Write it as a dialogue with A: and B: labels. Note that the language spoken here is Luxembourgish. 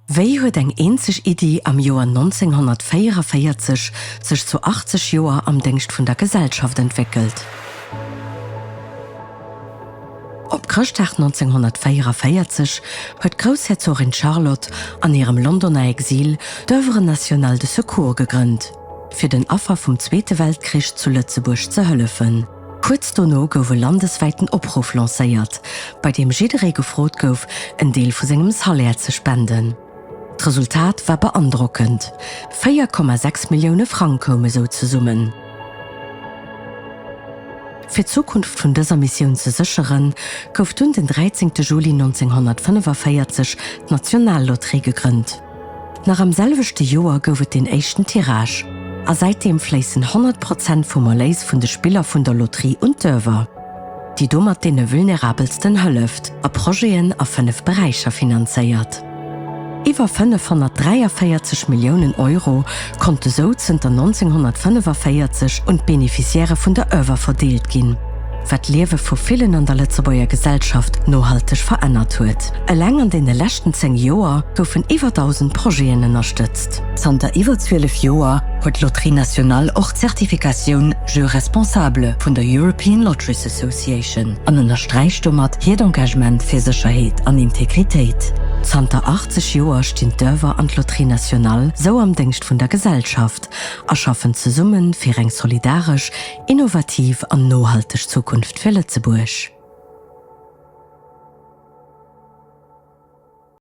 A: Wéi huet eng eenzeg Idee am Joer 1944 sech zu 80 Joer am Denkst vun der Gesellschaft entwickelt. Op Krchtag 1944 huet Grousherzogin Charlotte an ihrem Londoner Exil d'Œuvre Nationale de Secours gegrünnt, fir den Affer vum Zweite Weltkrich zu Lützeburg ze hëllefen. Kurz donno goufe landesweiten Opruf lancéiert, bei dem jidere gefrot gouf, en Deel vu segem Salär ze spenden. Das Resultat war beandruckend. 4,6 Millionen Franken komme so zu summen. Für die Zukunft von dieser Mission zu sichern, gouf den 13. Juli 1945 die Nationallotterie gegründet. Nach am selbesten Jahr gouf den ersten Tirage. Und seitdem fließen 100% vom Erlös von den Spielern von der Lotterie und Dörfer, die damit den vulnerabelsten hilft, und Projekte auf 5 Bereiche finanziert. Über 543 Millionen Euro konnte so zwischen 1945 und Beneficiäre von der Över verdeelt gehen, was das Leben von vielen an der Lützeburger Gesellschaft nachhaltig verändert hat. Allein in den letzten 10 Jahren wurden über 1000 Projekte unterstützt. Seit über 12 Jahren hat Loterie Nationale auch die Zertifikation Jeu Responsable von der European Lotteries Association und unterstreicht damit ihr Engagement für Sicherheit und Integrität. Seit 80 Jahren stehen d'Œuvre an die Loterie Nationale so am Denkst von der Gesellschaft und schaffen zusammen für eine solidarisch, innovativ und nachhaltige Zukunft für Lützeburg.